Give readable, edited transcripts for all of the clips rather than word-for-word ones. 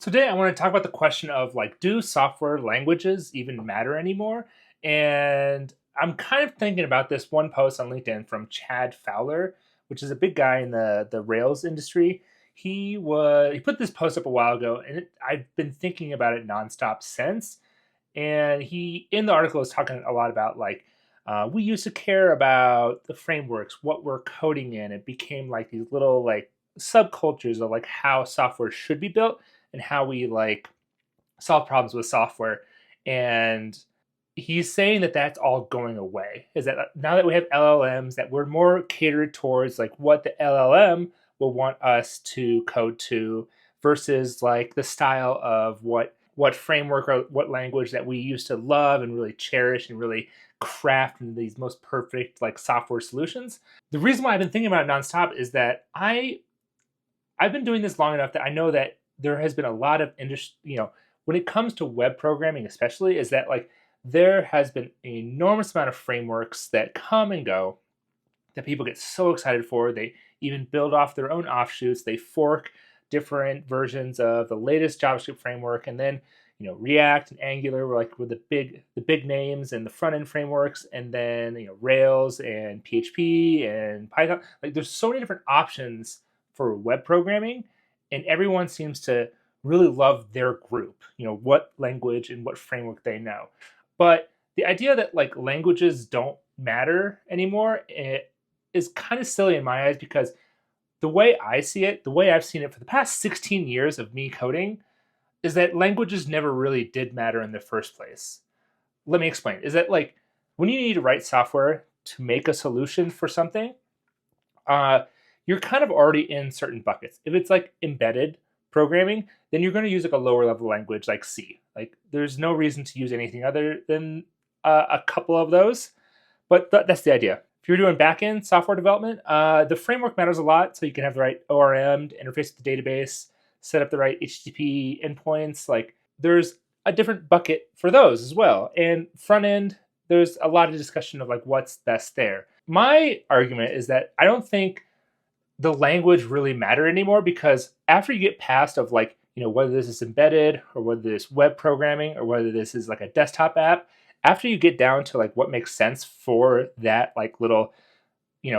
Today, I want to talk about the question of like, do software languages even matter anymore? And I'm kind of thinking about this one post on LinkedIn from Chad Fowler, which is a big guy in the Rails industry. He put this post up a while ago, and I've been thinking about it nonstop since. And he in the article is talking a lot about like we used to care about the frameworks, what we're coding in. It became like these little like subcultures of like how software should be built and how we like solve problems with software. And he's saying that that's all going away. Is that now that we have LLMs, that we're more catered towards like what the LLM will want us to code to versus like the style of what framework or what language that we used to love and really cherish and really craft into these most perfect like software solutions. The reason why I've been thinking about it nonstop is that I've been doing this long enough that I know that there has been a lot of industry, when it comes to web programming, especially, is that like there has been an enormous amount of frameworks that come and go that people get so excited for. They even build off their own offshoots. They fork different versions of the latest JavaScript framework, and then React and Angular were the big names and the front end frameworks, and then Rails and PHP and Python. Like there's so many different options for web programming, and everyone seems to really love their group, what language and what framework they know. But the idea that like languages don't matter anymore, it is kind of silly in my eyes, because the way I see it, the way I've seen it for the past 16 years of me coding, is that languages never really did matter in the first place. Let me explain. Is that like when you need to write software to make a solution for something, uh, you're kind of already in certain buckets. If it's like embedded programming, then you're going to use like a lower level language like C. Like there's no reason to use anything other than a couple of those. But that's the idea. If you're doing backend software development, the framework matters a lot. So you can have the right ORM to interface with the database, set up the right HTTP endpoints. Like there's a different bucket for those as well. And front end, there's a lot of discussion of like what's best there. My argument is that I don't think the language really matter anymore, because after you get past of like, whether this is embedded or whether this is web programming or whether this is like a desktop app, after you get down to like what makes sense for that like little,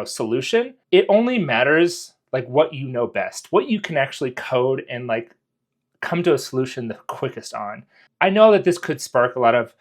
solution, it only matters like what you know best, what you can actually code and like come to a solution the quickest on. I know that this could spark a lot of,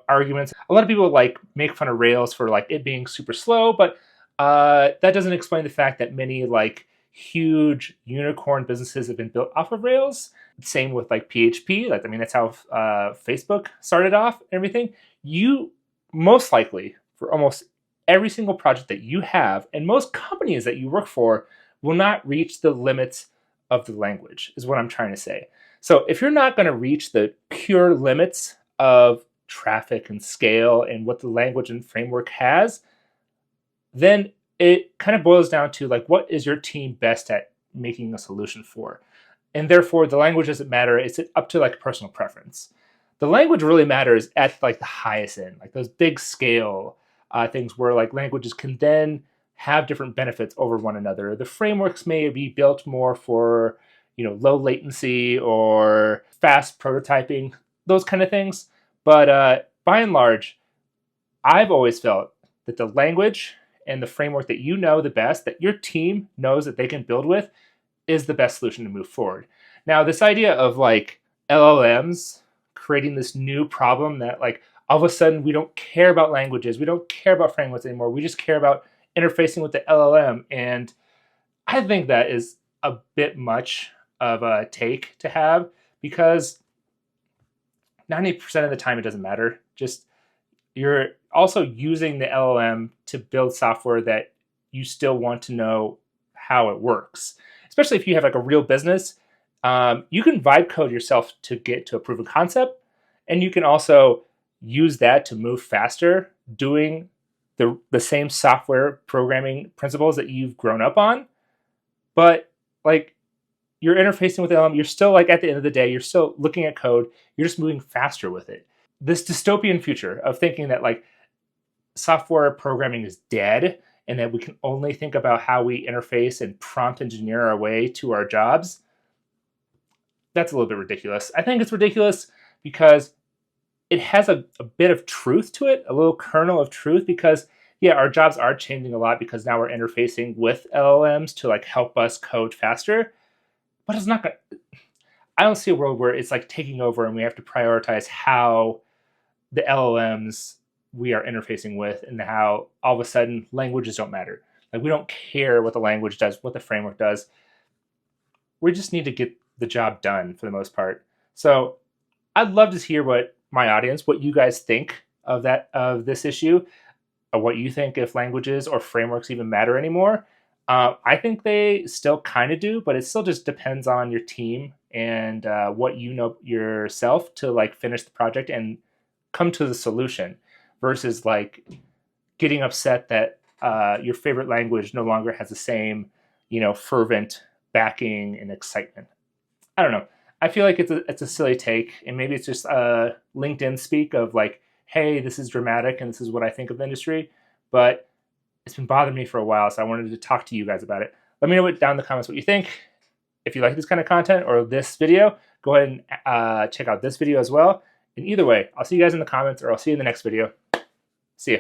arguments. A lot of people like make fun of Rails for like it being super slow, but that doesn't explain the fact that many like huge unicorn businesses have been built off of Rails. Same with like PHP. Like, I mean, that's how Facebook started off and everything. You most likely, for almost every single project that you have and most companies that you work for, will not reach the limits of the language, is what I'm trying to say. So if you're not going to reach the pure limits of traffic and scale and what the language and framework has, then it kind of boils down to like, what is your team best at making a solution for? And therefore the language doesn't matter. It's up to like personal preference. The language really matters at like the highest end, like those big scale things where like languages can then have different benefits over one another. The frameworks may be built more for, low latency or fast prototyping, those kind of things. But by and large, I've always felt that the language and the framework that you know the best, that your team knows that they can build with, is the best solution to move forward. Now, this idea of like LLMs creating this new problem that like all of a sudden we don't care about languages, we don't care about frameworks anymore, we just care about interfacing with the LLM. And I think that is a bit much of a take to have, because 90% of the time it doesn't matter. Just you're also using the LLM to build software that you still want to know how it works. Especially if you have like a real business, you can vibe code yourself to get to a proof of concept, and you can also use that to move faster, doing the same software programming principles that you've grown up on. But like you're interfacing with the LLM, you're still like at the end of the day, you're still looking at code, you're just moving faster with it. This dystopian future of thinking that like software programming is dead and that we can only think about how we interface and prompt engineer our way to our jobs, that's a little bit ridiculous. I think it's ridiculous because it has a bit of truth to it, a little kernel of truth, because yeah, our jobs are changing a lot because now we're interfacing with LLMs to like help us code faster. But it's not gonna, I don't see a world where it's like taking over and we have to prioritize how the LLMs we are interfacing with and how all of a sudden languages don't matter. Like we don't care what the language does, what the framework does. We just need to get the job done for the most part. So I'd love to hear what my audience, what you guys think of this issue, or what you think if languages or frameworks even matter anymore. I think they still kind of do, but it still just depends on your team and what you know yourself to like finish the project and come to the solution versus like getting upset that your favorite language no longer has the same, fervent backing and excitement. I don't know. I feel like it's a silly take, and maybe it's just LinkedIn speak of like, hey, this is dramatic and this is what I think of the industry. But it's been bothering me for a while, so I wanted to talk to you guys about it. Let me know down in the comments what you think. If you like this kind of content or this video, go ahead and check out this video as well. And either way, I'll see you guys in the comments, or I'll see you in the next video. See ya.